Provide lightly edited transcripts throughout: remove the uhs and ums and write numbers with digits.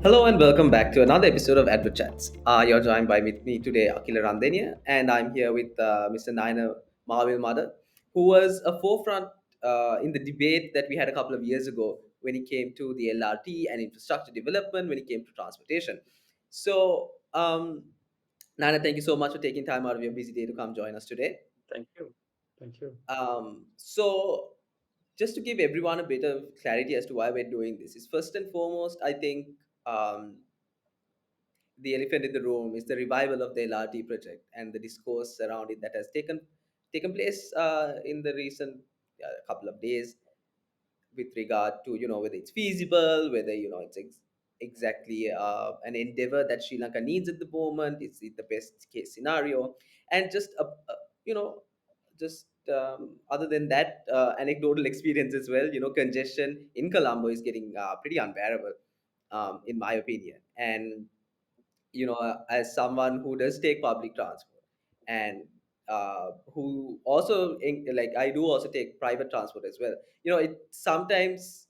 Hello and welcome back to another episode of AdvoChats. You're joined by me today, Akhila Randeniya, and I'm here with Mr. Nayana Mawilmada, who was a forefront in the debate that we had a couple of years ago when it came to the LRT and infrastructure development, when it came to transportation. So, Nayana, thank you so much for taking time out of your busy day to come join us today. Thank you. Thank you. So, just to give everyone a bit of clarity as to why we're doing this, is first and foremost, I think. The elephant in the room is the revival of the LRT project and the discourse around it that has taken place in the recent couple of days with regard to whether it's feasible, whether it's exactly an endeavor that Sri Lanka needs at the moment. Is it the best case scenario? And just you know just other than that, anecdotal experience as well. Congestion in Colombo is getting pretty unbearable, in my opinion. And as someone who does take public transport and who also like I do also take private transport as well, it sometimes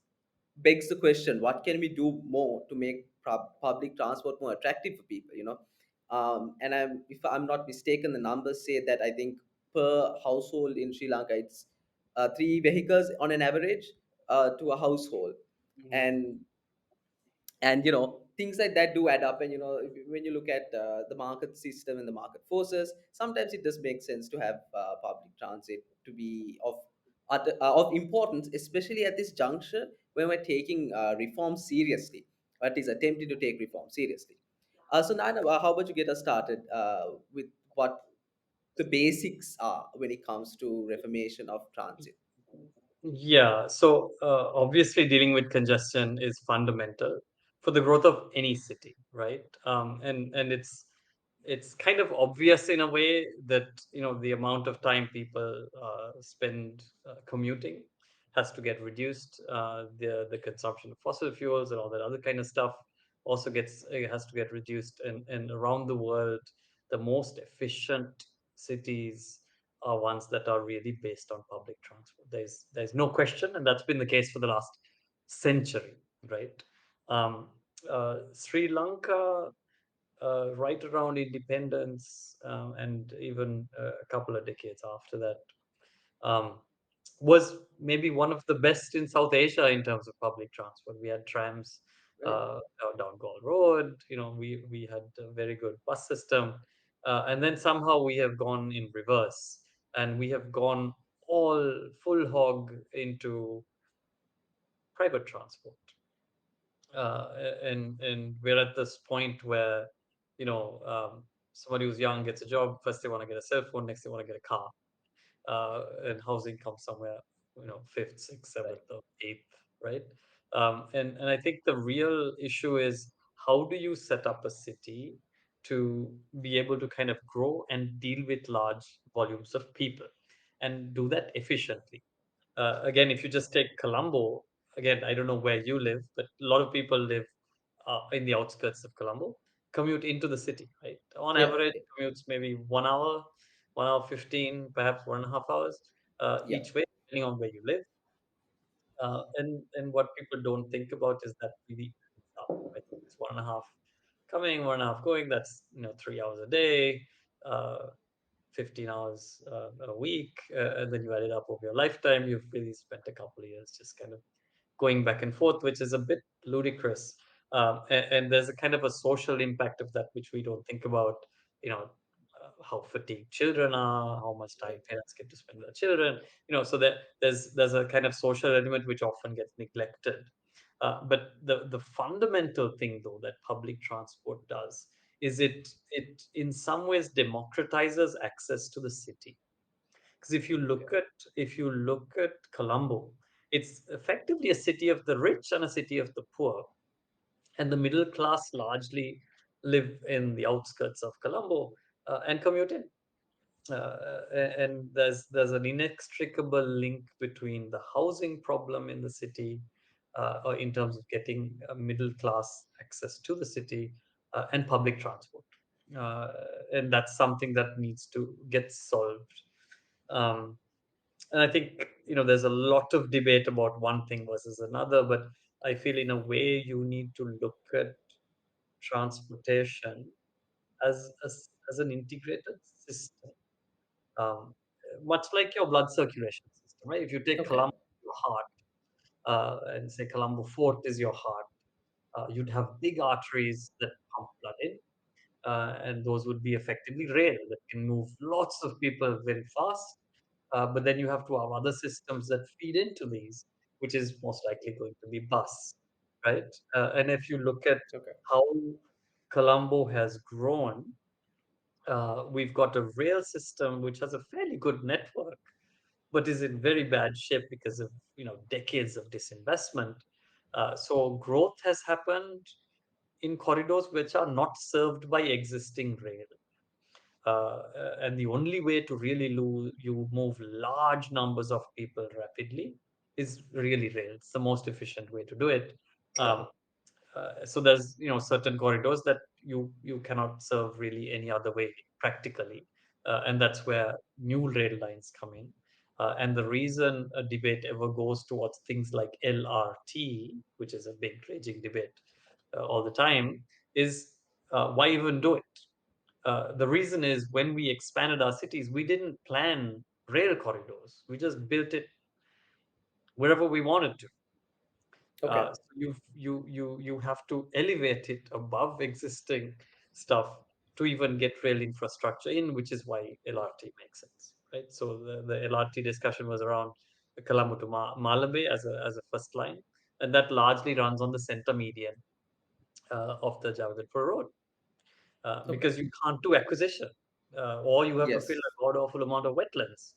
begs the question, what can we do more to make public transport more attractive for people, and if I'm not mistaken, the numbers say that I think per household in Sri Lanka it's three vehicles on an average to a household. Mhm. And things like that do add up. And when you look at the market system and the market forces, sometimes it does make sense to have public transit to be of importance, especially at this juncture when we're taking reform seriously, or at least attempting to take reform seriously. So Nana, how about you get us started with what the basics are when it comes to reformation of transit? Yeah. So obviously, dealing with congestion is fundamental for the growth of any city, right? And it's kind of obvious in a way that the amount of time people spend commuting has to get reduced. The consumption of fossil fuels and all that other kind of stuff also has to get reduced. And around the world, the most efficient cities are ones that are really based on public transport. There's no question, and that's been the case for the last century, right? Um, Sri Lanka, right around independence, and even a couple of decades after that, um, was maybe one of the best in South Asia in terms of public transport. We had trams Right. down Gaul Road. We had a very good bus system, and then somehow we have gone in reverse, and we have gone all full hog into private transport. And we're at this point where somebody who's young gets a job. First, they want to get a cell phone. Next, they want to get a car, and housing comes somewhere, fifth, sixth, Right. seventh, or eighth, right? And I think the real issue is, how do you set up a city to be able to kind of grow and deal with large volumes of people and do that efficiently? Again, if you just take Colombo, again, I don't know where you live, but a lot of people live in the outskirts of Colombo, commute into the city, right? On Yeah. average, commutes maybe 1 hour, 1 hour 15, perhaps 1.5 hours Yeah. each way, depending on where you live. And what people don't think about is that really adds up, right? It's 1.5 coming, 1.5 going. That's 3 hours a day, uh, 15 hours a week, and then you add it up over your lifetime. You've really spent a couple of years just kind of going back and forth, which is a bit ludicrous. And there's a kind of a social impact of that, which we don't think about. How fatigued children are, how much time Right. parents get to spend with their children. So there's a kind of social element which often gets neglected. But the fundamental thing, though, that public transport does is it in some ways democratizes access to the city. Because Okay. if you look at Colombo, it's effectively a city of the rich and a city of the poor, and the middle class largely live in the outskirts of Colombo and commute in. And there's an inextricable link between the housing problem in the city, or in terms of getting middle class access to the city, and public transport. Uh, and that's something that needs to get solved. Um, and I think there's a lot of debate about one thing versus another, but I feel in a way you need to look at. transportation as an integrated system, um, much like your blood circulation system, right? If you take Okay. Colombo, your heart, and say Colombo Fort is your heart, you'd have big arteries that pump blood in, and those would be effectively rail that can move lots of people very fast. But then you have to have other systems that feed into these, which is most likely going to be bus, right? And if you look at Okay. how Colombo has grown, we've got a rail system which has a fairly good network, but is in very bad shape because of decades of disinvestment. So growth has happened in corridors which are not served by existing rail. And the only way to really you move large numbers of people rapidly is really rail. It's the most efficient way to do it. Right. Um, so there's certain corridors that you cannot serve really any other way practically, and that's where new rail lines come in. And the reason a debate ever goes towards things like LRT, which is a big raging debate all the time, is why even do it? The reason is when we expanded our cities, we didn't plan rail corridors. We just built it wherever we wanted to. Okay. So you have to elevate it above existing stuff to even get rail infrastructure in, which is why LRT makes sense, right? So the LRT discussion was around the Colombo to Malabe as a first line, and that largely runs on the center median of the Javadalpur road, Okay. because you can't do acquisition, or you have to fill Yes. a god awful amount of wetlands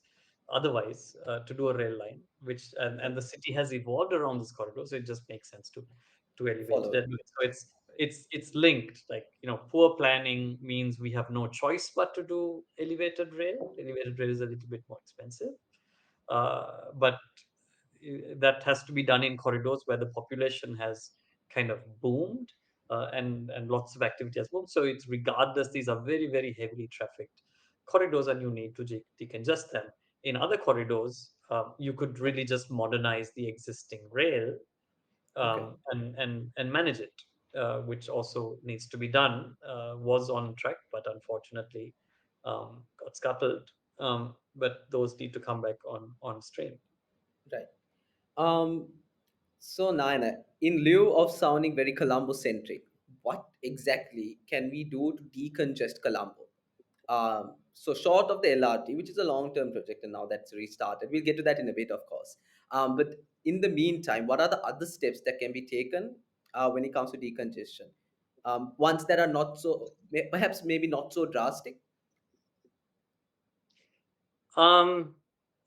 otherwise to do a rail line, which and the city has evolved around this corridor, so it just makes sense to elevate Follow it. it. And so it's linked. Like poor planning means we have no choice but to do elevated rail. Elevated rail is a little bit more expensive, but that has to be done in corridors where the population has kind of boomed, and lots of activity has boomed. So it's regardless, these are very, very heavily trafficked corridors, and you need to decongest them. In other corridors, you could really just modernize the existing rail, Okay. and manage it, which also needs to be done. Was on track, but unfortunately got scuttled. But those need to come back on stream. Right. Um, so Naina, in lieu of sounding very Colombo centric, what exactly can we do to decongest Colombo? So short of the LRT, which is a long-term project, and now that's restarted. We'll get to that in a bit, of course. But in the meantime, what are the other steps that can be taken when it comes to decongestion? Ones that are not so, perhaps maybe not so drastic. Um,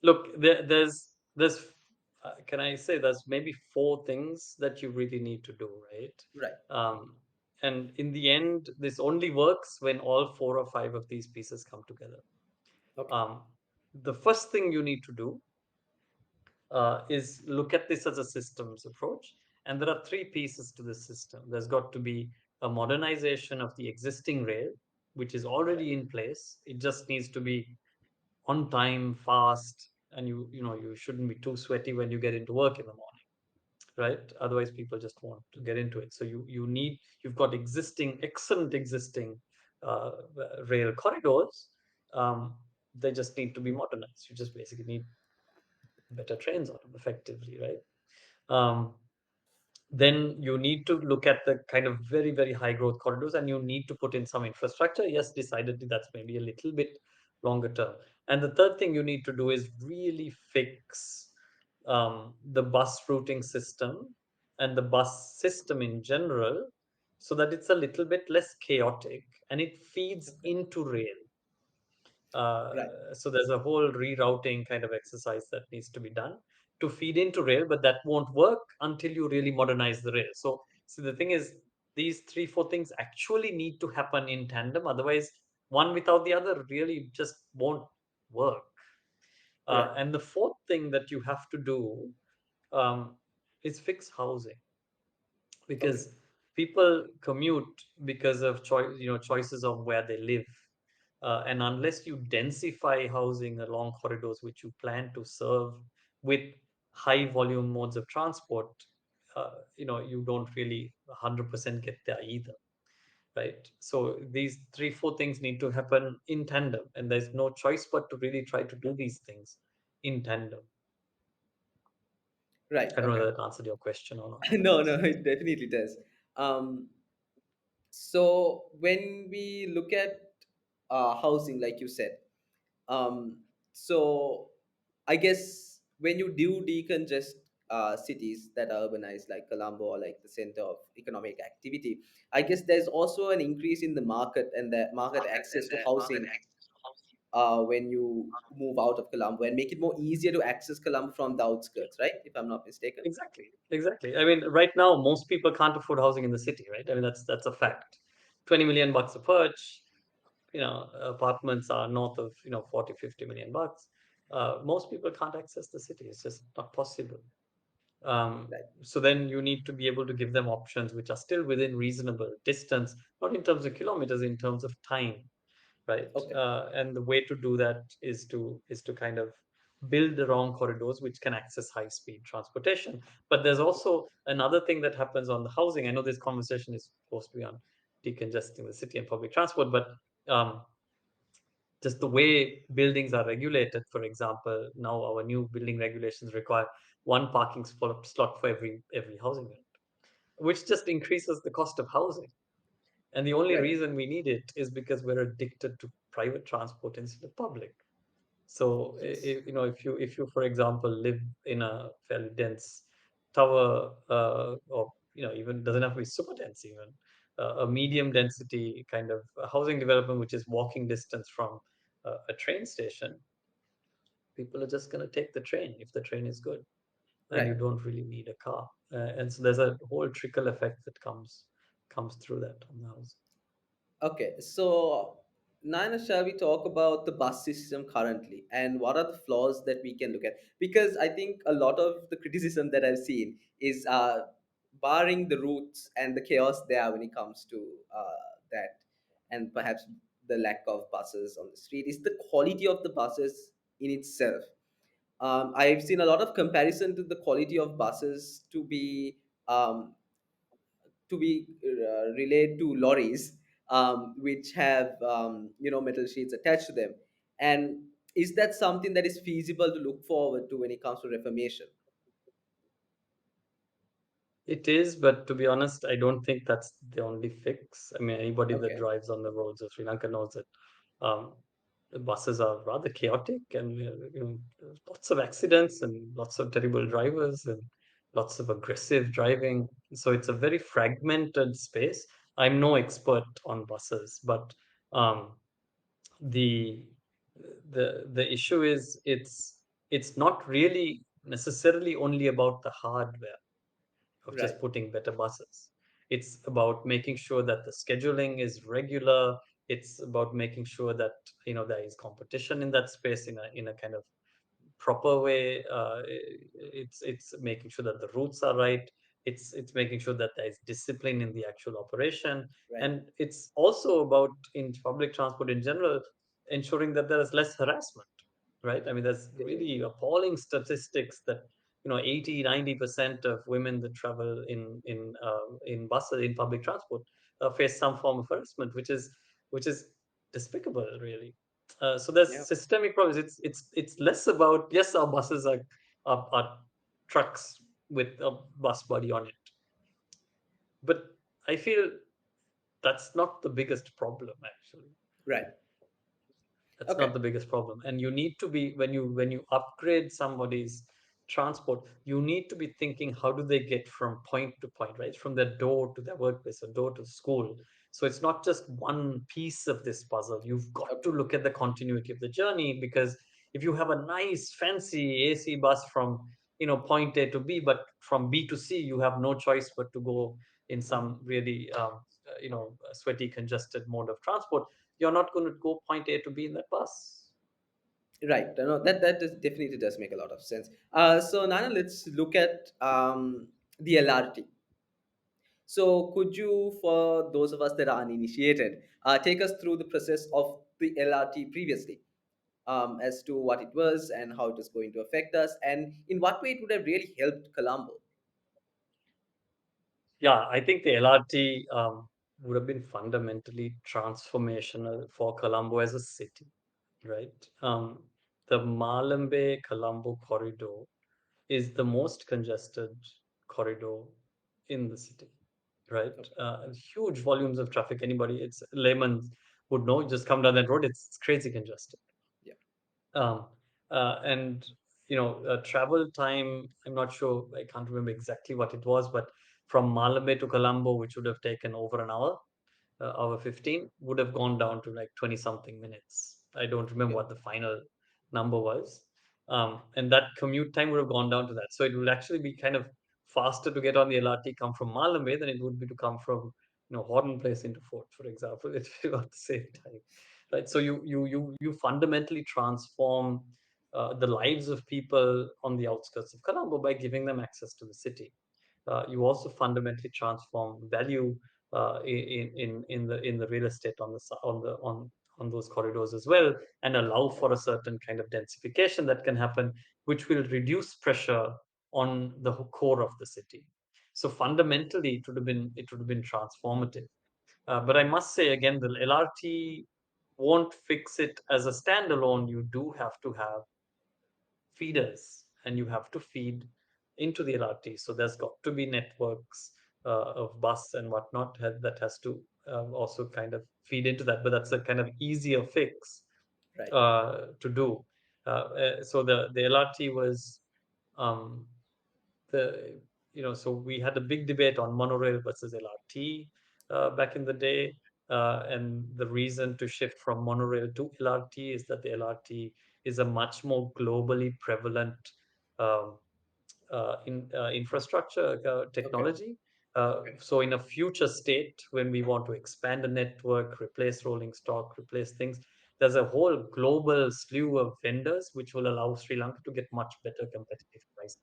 Look, can I say there's maybe four things that you really need to do, right? Right. Um, and in the end, this only works when all four or five of these pieces come together. Okay. Um, the first thing you need to do is look at this as a systems approach, and there are three pieces to the system. There's got to be a modernization of the existing rail, which is Right. already in place. It just needs to be on time, fast, and you shouldn't be too sweaty when you get into work in the morning, right? Otherwise, people just want to get into it. So you've got excellent existing uh, rail corridors. Um, they just need to be modernized. You just basically need better trains on them, effectively, right? Um, then you need to look at the kind of very, very high growth corridors, and you need to put in some infrastructure. Yes, decidedly, that's maybe a little bit longer term. And the third thing you need to do is really fix the bus routing system and the bus system in general, so that it's a little bit less chaotic and it feeds Okay. into rail. Right. So there's a whole rerouting kind of exercise that needs to be done to feed into rail, but that won't work until you really modernize the rail. So the thing is, these three, four things actually need to happen in tandem. Otherwise, one without the other really just won't work. Right. And the fourth thing that you have to do um, is fix housing, Okay. because people commute because of choices of where they live, and unless you densify housing along corridors which you plan to serve with high volume modes of transport, you don't really 100% get there either. right? So these three, four things need to happen in tandem, and there's no choice but to really try to do these things in tandem. Right. I don't know Okay. whether that answered your question or not. No, no, it definitely does. Um, so when we look at housing, like you said, um, so I guess when you do decongest cities that are urbanized, like Colombo or like the center of economic activity, I guess there's also an increase in the market and the market access to housing when you move out of Colombo and make it more easier to access Colombo from the outskirts, right? If I'm not mistaken. Exactly, exactly. I mean, right now most people can't afford housing in the city, right? I mean, that's a Right. fact. 20 million bucks a perch, apartments are north of 40, 50 million bucks. Most people can't access the city. It's just not possible. Right. So then you need to be able to give them options which are still within reasonable distance, not in terms of kilometers, in terms of time, right? Okay. And the way to do that is to kind of build the wrong corridors which can access high speed transportation. But there's also another thing that happens on the housing. I know this conversation is supposed to be on decongesting the city and public transport, but um, just the way buildings are regulated. For example, now our new building regulations require one parking slot for every housing unit, which just increases the cost of housing. And the only Right. reason we need it is because we're addicted to private transport instead of public. So Yes. if you for example live in a fairly dense tower, or even doesn't have to be super dense, even a medium density kind of housing development which is walking distance from a train station, people are just going to take the train if the train is good, and you Right. don't really need a car. And so there's a whole trickle effect that comes through that on the house. Okay, so Nana, shall we talk about the bus system currently and what are the flaws that we can look at? Because I think a lot of the criticism that I've seen is barring the routes and the chaos there when it comes to that, and perhaps the lack of buses on the street, is the quality of the buses in itself. I've seen a lot of comparison to the quality of buses um, to be relayed to lorries, which have metal sheets attached to them. And is that something that is feasible to look forward to when it comes to reformation? It is, but to be honest, I don't think that's the only fix. I mean, anybody that Okay. drives on the roads of Sri Lanka knows that the buses are rather chaotic, and lots of accidents and lots of terrible drivers and lots of aggressive driving. So it's a very fragmented space. I'm no expert on buses, but um, the the issue is it's not really necessarily only about the hardware of Right. just putting better buses. It's about making sure that the scheduling is regular. It's about making sure that there is competition in that space in a kind of proper way. It's making sure that the routes are right. It's making sure that there is discipline in the actual operation, Right. and it's also about in public transport in general ensuring that there is less harassment. Right? I mean, there's really Definitely. appalling statistics that 80-90% of women that travel in buses in public transport face some form of harassment, which is despicable, really. So there's Yeah. systemic problems. It's less about, yes, our buses are trucks with a bus body on it, but I feel that's not the biggest problem, actually. Right. That's Okay. not the biggest problem. And you need to be, when you upgrade somebody's transport, you need to be thinking, how do they get from point to point, right? From their door to their workplace or door to school. So it's not just one piece of this puzzle. You've got to Okay. look at the continuity of the journey, because if you have a nice fancy AC bus from point A to B, but from B to C, you have no choice but to go in some really sweaty, congested mode of transport. You're not going to go point A to B in that bus. Right. No, definitely does make a lot of sense. So Nana, let's look at the LRT. So, could you, for those of us that are uninitiated, take us through the process of the LRT previously, as to what it was and how it is going to affect us, and in what way it would have really helped Colombo? Yeah, I think the LRT. would have been fundamentally transformational for Colombo as a city, right? The Malambe Colombo corridor is the most congested corridor in the city, right? Okay. Huge volumes of traffic. Anybody, it's layman would know. Just come down that road; it's crazy congested. Yeah. Um, and travel time. I'm not sure. I can't remember exactly what it was, but from Malambe to Colombo, which would have taken over an hour, hour 15, would have gone down to like 20 something minutes. I don't remember Okay. what the final number was. And that commute time would have gone down to that. So it would actually be kind of faster to get on the LRT come from Malambe than it would be to come from Horton Place into Fort, for example. It's about the same time, right? So you fundamentally transform the lives of people on the outskirts of Colombo by giving them access to the city. You also fundamentally transform value in the real estate on the on those corridors as well, and allow for a certain kind of densification that can happen, which will reduce pressure on the core of the city. So fundamentally, it would have been transformative. But I must say again, the LRT won't fix it as a standalone. You do have to have feeders, and you have to feed into the LRT. So there's got to be networks of bus and whatnot that has to also kind of feed into that. But that's a kind of easier fix Right. to do. So the LRT was um, the so we had a big debate on monorail versus LRT back in the day, and the reason to shift from monorail to LRT is that the LRT is a much more globally prevalent um, infrastructure Okay. technology. So in a future state, when we want to expand a network, replace rolling stock, replace things, there's a whole global slew of vendors which will allow Sri Lanka to get much better competitive pricing.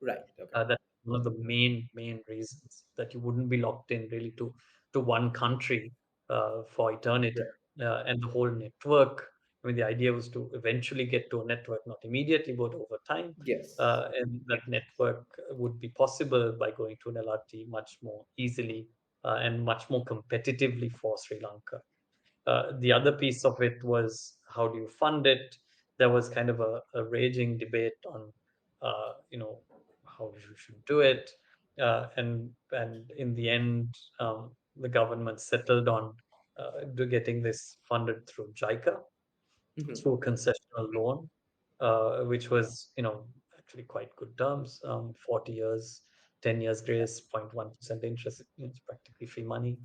Right. Okay. That's one of the main reasons that you wouldn't be locked in really to one country for eternity. Right. And the whole network. I mean, the idea was to eventually get to a network, not immediately, but over time. Yes. And that network would be possible by going to an LRT much more easily and much more competitively for Sri Lanka. The other piece of it was how do you fund it? There was kind of a raging debate on, how you should do it, and in the end, the government settled on getting this funded through JICA, Hmm. through a concessional loan, which was, actually quite good terms, 40 years, 10 years grace, 0.1% interest. It's practically free money.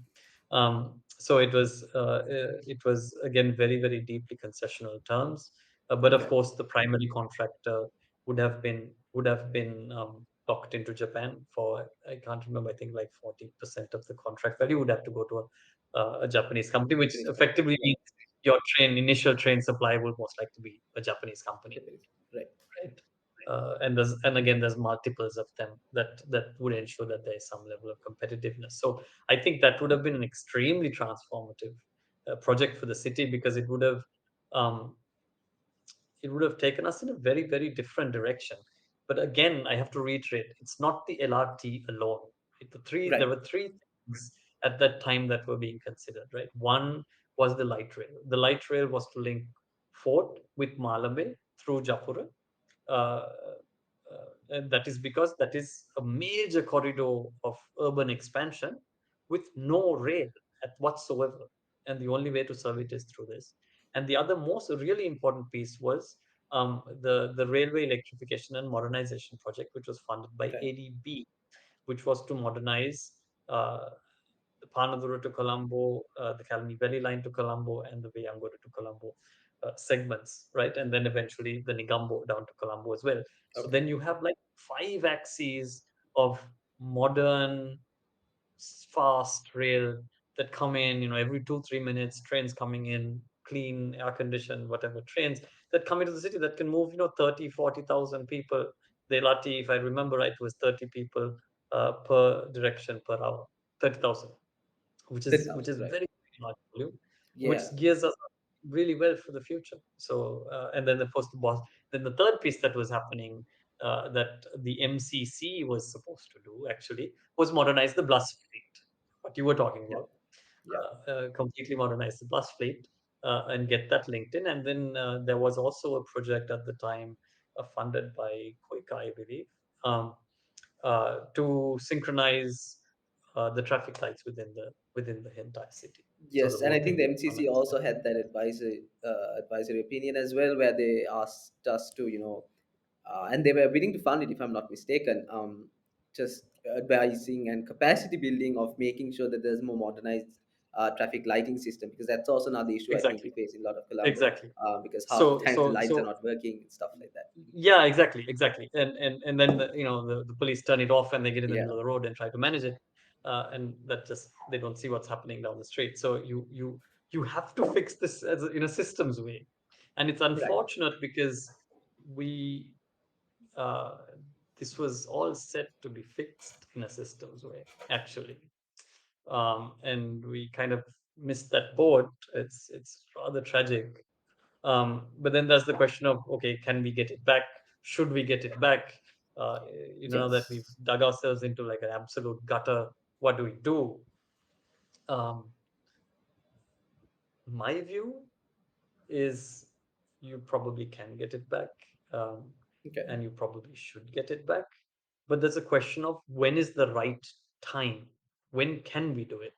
So it was again very, very deeply concessional terms. But of Okay. course, the primary contractor would have been locked into Japan for, I can't remember, I think like 40% of the contract value would have to go to a Japanese company, which Japanese company. effectively Right. means your initial train supply will most likely be a Japanese company, Japanese. Right. right? And again, there's multiples of them that would ensure that there is some level of competitiveness. So I think that would have been an extremely transformative project for the city, because um, it would have taken us in a very, very different direction. But again, I have to reiterate, it's not the LRT alone. There Right. were three things at that time that were being considered, right? One was the light rail. The light rail was to link Fort with Malambe through Japura, uh, and that is because that is a major corridor of urban expansion with no rail at whatsoever, and the only way to serve it is through this. And the other most really important piece was the railway electrification and modernization project, which was funded by Right. ADB, which was to modernize uh, the Panadura to Colombo, the Kalani Valley line to Colombo, and the Vayangura to Colombo segments, right? And then eventually the Nigambo down to Colombo as well. So Okay. then you have like 5 axes of modern, fast rail that come in, every 2, 3 minutes, trains coming in, clean, air conditioned, whatever trains that come into the city that can move, 30, 40,000 people. The LRT, if I remember right, was 30 people per direction per hour, 30,000, which is which 30,000. is Right. very, very large volume, which Yeah. gears us up really well for the future. So, and then of course then the third piece that was happening, that the MCC was supposed to do actually, was modernize the bus fleet. What you were talking Yeah. about. Yeah. completely modernize the bus fleet and get that linked in. And then there was also a project at the time funded by Koika, I believe, um, to synchronize the traffic lights within the entire city, so the Yes, and whole I think thing the would run MCC as one. also had that advisory opinion as well, where they asked us to, and they were willing to fund it, if I'm not mistaken. Just advising and capacity building of making sure that there's more modernized traffic lighting system, because that's also another issue I think we Exactly, face in a lot of Colombo, exactly. because half the So time the so lights are so not working and stuff like that. Yeah, exactly, exactly. And then the police turn it off and they get in the Yeah, middle of the road and try to manage it, and that just they don't see what's happening down the street. So you have to fix this in a systems way, and it's right. unfortunate because we uh, this was all set to be fixed in a systems way actually, and we kind of missed that boat. It's rather tragic, but then there's the question of, okay, can we get it back? Should we get it back? Uh, now that we've Yes. dug ourselves into like an absolute gutter, what do we do? Um, my view is you probably can get it back, um, Okay. and you probably should get it back. But there's a question of when is the right time? When can we do it?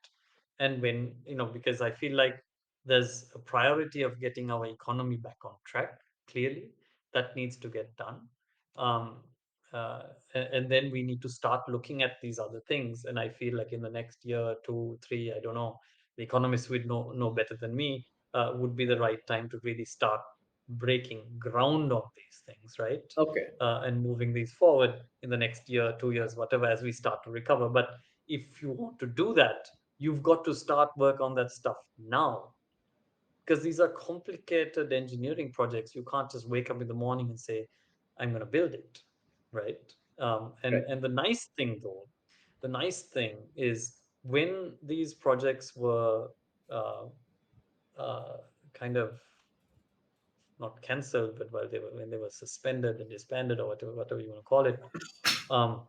And when, because I feel like there's a priority of getting our economy back on track, clearly, that needs to get done. Um, and then we need to start looking at these other things. And I feel like in the next year, two, three, I don't know, the economists would know better than me, would be the right time to really start breaking ground on these things, right? Okay. And moving these forward in the next year, 2 years, whatever, as we start to recover. But if you want to do that, you've got to start work on that stuff now, because these are complicated engineering projects. You can't just wake up in the morning and say, I'm going to build it, right? And Right. and the nice thing, though, the nice thing is when these projects were uh, uh, kind of not cancelled, but while they were when they were suspended and disbanded or whatever you want to call it, um,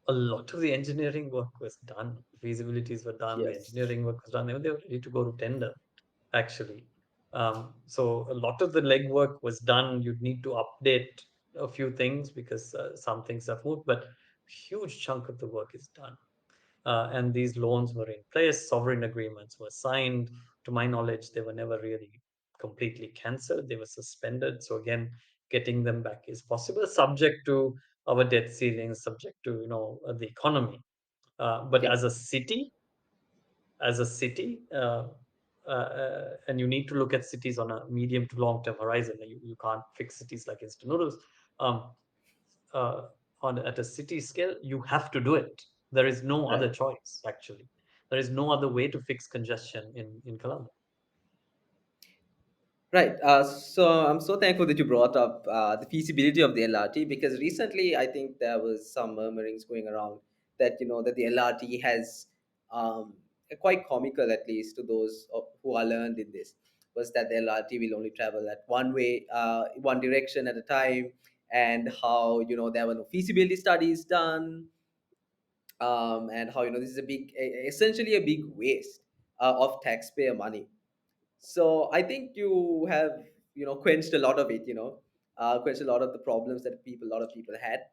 a lot of the engineering work was done. Feasibilities were done. The Yes. engineering work was done. They were ready to go to tender, actually. So a lot of the legwork was done. You'd need to update a few things because some things have moved, but a huge chunk of the work is done. And these loans were in place, sovereign agreements were signed. To my knowledge, they were never really completely cancelled, they were suspended. So, again, getting them back is possible, subject to our debt ceilings, subject to the economy. But Yeah. as a city, and you need to look at cities on a medium to long term horizon. You can't fix cities like instant noodles. Um, uh, on at a city scale, you have to do it. There is no other Right. choice. Actually, there is no other way to fix congestion in Colombo. Right. So I'm so thankful that you brought up the feasibility of the LRT, because recently I think there was some murmurings going around that that the LRT has quite comical, at least to those who are learned in this, was that the LRT will only travel at one way, one direction at a time, and how there were no feasibility studies done, and how this is essentially a big waste of taxpayer money. So I think you have quenched a lot of it, quenched a lot of the problems that a lot of people had.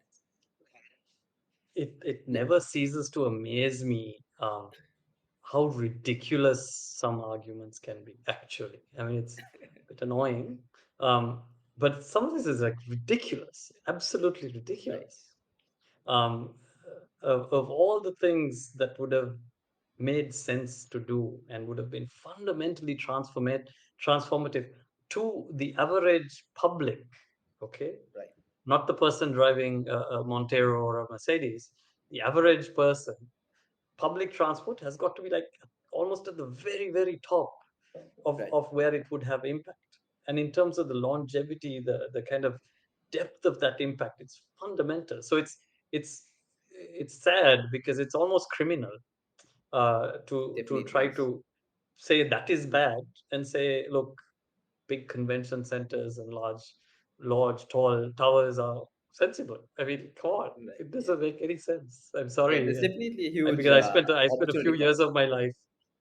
It Yeah. never ceases to amaze me, how ridiculous some arguments can be. Actually, I mean, it's a bit annoying, um, but some of this is like ridiculous, absolutely Right. ridiculous. um, of all the things that would have made sense to do and would have been fundamentally transformative to the average public, okay, Right. not the person driving a Montero or a Mercedes, the average person, public transport has got to be like almost at the very, very top Right. of where it would have impact. And in terms of the longevity, the kind of depth of that impact, it's fundamental. So it's it's sad because it's almost criminal, to Definitely try is. to say that is bad and say, look, big convention centers and large tall towers are sensible. I mean, come on, Right. it Yeah. doesn't make any sense. I'm Yeah. sorry. There's definitely a And huge because I spent a opportunity few years cost. of my life.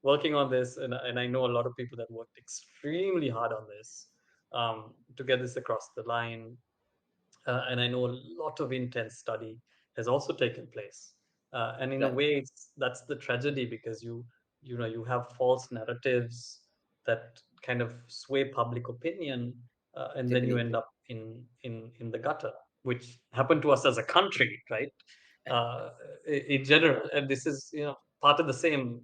working on this, and I know a lot of people that worked extremely hard on this to get this across the line. And I know a lot of intense study has also taken place. And in a Right. way, that's the tragedy, because you have false narratives that kind of sway public opinion, and then you end Definitely. up in the gutter, which happened to us as a country, right? Uh, in general, and this is part of the same.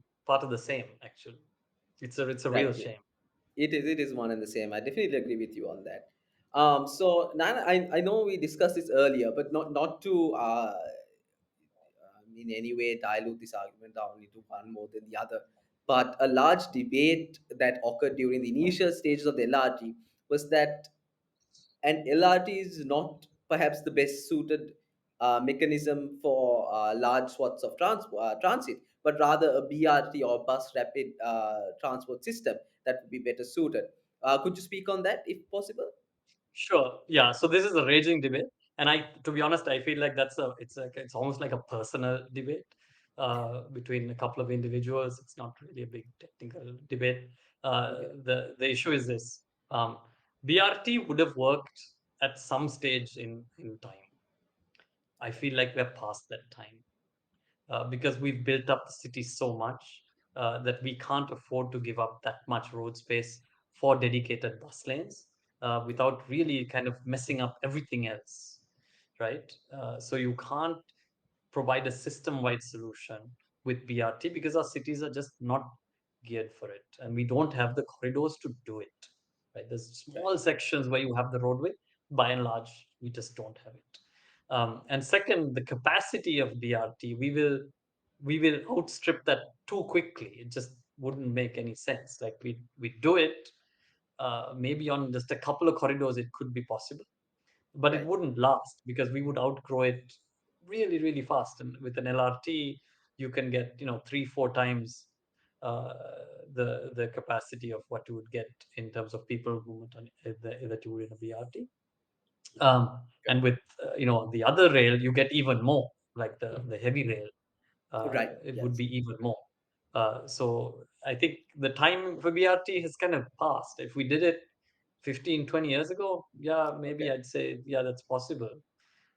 Actually, it's a real Right. shame. It is one and the same. I definitely agree with you on that. So Nana, I know we discussed this earlier, but not to in any way dilute this argument down into one more than the other. But a large debate that occurred during the initial stages of the LRT was that an LRT is not perhaps the best suited mechanism for large swaths of transit, but rather a BRT or bus rapid transport system that would be better suited. Could you speak on that if possible? Sure. Yeah. So this is a raging debate, and to be honest, I feel like it's almost like a personal debate between a couple of individuals. It's not really a big technical debate. Okay. The issue is this: BRT would have worked at some stage in time. I feel like we're past that time, because we've built up the city so much that we can't afford to give up that much road space for dedicated bus lanes without really kind of messing up everything else, right? So you can't provide a system-wide solution with BRT because our cities are just not geared for it, and we don't have the corridors to do it. Right? There's Right. small sections where you have the roadway. By and large, we just don't have it. And second, the capacity of BRT, we will outstrip that too quickly. It just wouldn't make any sense. Like we do it, maybe on just a couple of corridors, it could be possible, but it Right. wouldn't last because we would outgrow it really, really fast. And with an LRT, you can get 3-4 times uh, the capacity of what you would get in terms of people movement that you would in a BRT. And with the other rail, you get even more, like the heavy rail. Right. It would Yes. be even more. So I think the time for BRT has kind of passed. If we did it 15-20 years ago, yeah, maybe Okay. I'd say, yeah, that's possible.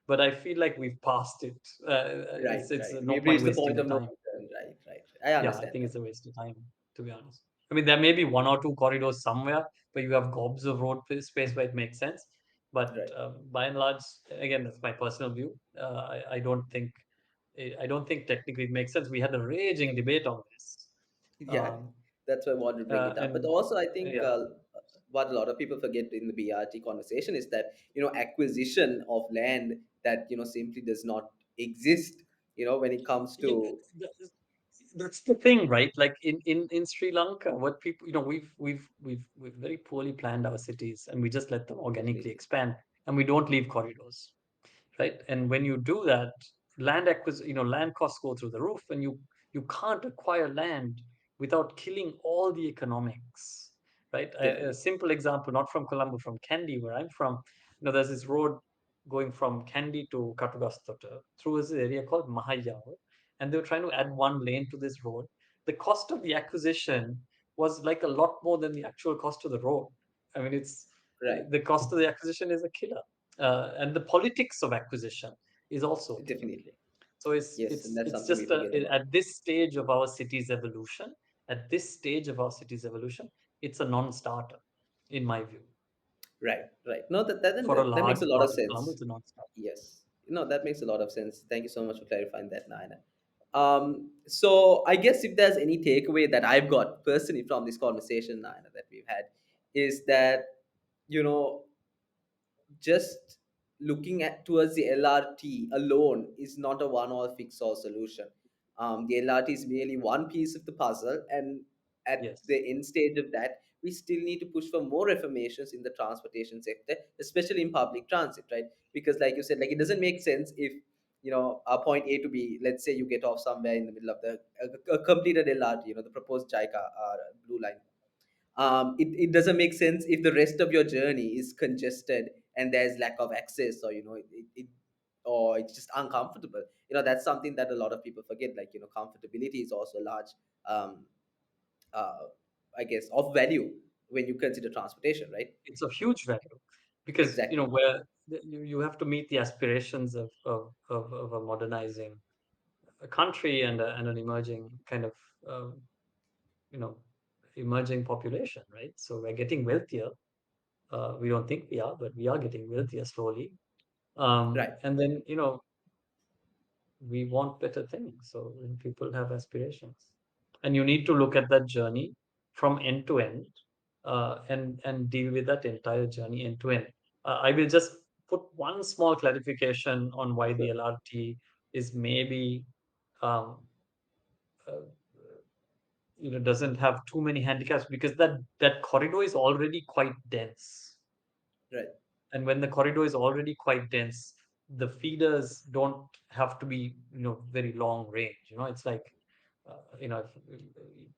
But I feel like we've passed it. Right. It's Right. no We've point reached the wasting point the of no time. return. Right. Right. I Yeah, I understand think that. it's a waste of time, to be honest. I mean, there may be one or two corridors somewhere where you have gobs of road space where it makes sense. But Right. by and large, again, that's my personal view. I don't think technically it makes sense. We had a raging debate on this. Yeah, Um, that's why I wanted to bring it up. But and also, I think yeah, what a lot of people forget in the BRT conversation is that acquisition of land that simply does not exist. When it comes yeah, to that's the thing, right? Like in Sri Lanka, what people, we've very poorly planned our cities, and we just let them organically definitely expand, and we don't leave corridors, right? And when you do that, land costs go through the roof, and you can't acquire land without killing all the economics, right? A definitely simple example, not from Colombo, from Kandy, where I'm from. There's this road going from Kandy to Katugastota through this area called Mahayao, and they were trying to add one lane to this road. The cost of the acquisition was like a lot more than the actual cost of the road. I mean, it's right, the cost of the acquisition is a killer, and the politics of acquisition is also a killer. definitely So it's yes, and it's that's it's something we just forget about. at this stage of our city's evolution, it's a non-starter, in my view. Right, right. No, For a that makes large a lot of part of Colombo, sense. it's a non-starter. Yes. No, that makes a lot of sense. Thank you so much for clarifying that, Naina. So I guess if there's any takeaway that I've got personally from this conversation, Naina, that we've had, is that you know just looking at towards the LRT alone is not a one-all fix-all solution. The LRT is merely one piece of the puzzle, and at Yes. the end stage of that, we still need to push for more reformations in the transportation sector, especially in public transit, right? Because, like you said, like it doesn't make sense if a point A to B. Let's say you get off somewhere in the middle of the a completed LRT, the proposed JICA blue line. It doesn't make sense if the rest of your journey is congested and there's lack of access, or or it's just uncomfortable. That's something that a lot of people forget. Like comfortability is also large. um, I guess, of value when you consider transportation, right? It's of huge value because Exactly. where you have to meet the aspirations of a modernizing a country and an emerging kind of um, you know emerging population, right? So we're getting wealthier. We don't think we are, but we are getting wealthier slowly. Right. And then we want better things. So when people have aspirations, and you need to look at that journey from end to end, and deal with that entire journey end to end. I will just put one small clarification on why the Sure. LRT is maybe um, uh, doesn't have too many handicaps because that corridor is already quite dense. Right. And when the corridor is already quite dense, the feeders don't have to be very long range. It's like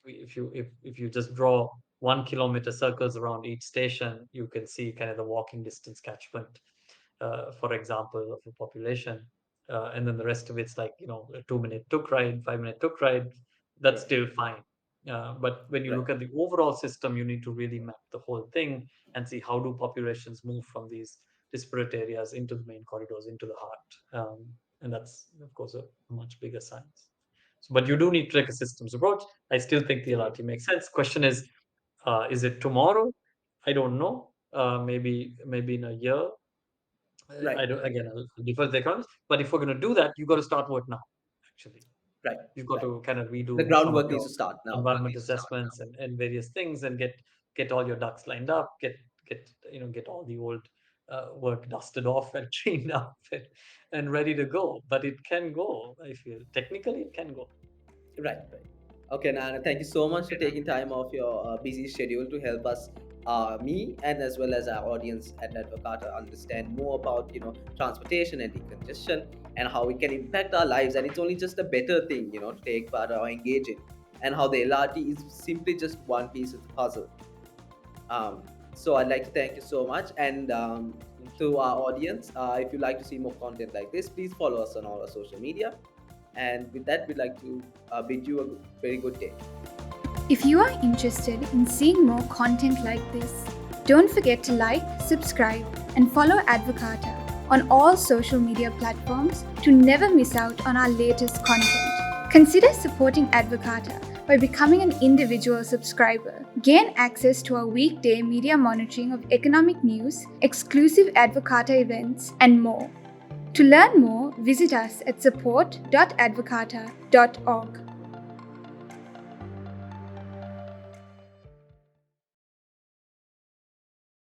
if you just draw 1 kilometer circles around each station, you can see kind of the walking distance catchment, for example, of a population. And then the rest of it's like, a 2 minute tuk ride, 5 minute tuk ride, that's Right. still fine. But when you Right. look at the overall system, you need to really map the whole thing and see how do populations move from these disparate areas into the main corridors, into the heart. And that's, of course, a much bigger science. So, but you do need to take a systems approach. I still think the Mhm. LRT makes sense. Question is it tomorrow? I don't know. Maybe in a year. Right. I don't. Again, I'll defer to the economics. But if we're going to do that, you got to start work now. Actually, Right. you've got Right. to kind of The redo some of groundwork needs your to start now. environment assessments and various things, and get all your ducks lined up. Get all the old work dusted off and cleaned up and ready to go. But it can go. I feel technically it can go. Right, right. Okay, Nana, thank you so much for taking time off your busy schedule to help us, me, and as well as our audience at Advocata understand more about, transportation and decongestion and how it can impact our lives. And it's only just a better thing, to take part or engage in, and how the LRT is simply just one piece of the puzzle. Um, so I'd like to thank you so much. And Thank you. to our audience, if you'd like to see more content like this, please follow us on all our social media. And with that, we'd like to bid you a very good day. If you are interested in seeing more content like this, don't forget to like, subscribe, and follow Advocata on all social media platforms to never miss out on our latest content. Consider supporting Advocata by becoming an individual subscriber. Gain access to our weekday media monitoring of economic news, exclusive Advocata events, and more. To learn more, visit us at support.advocata.org.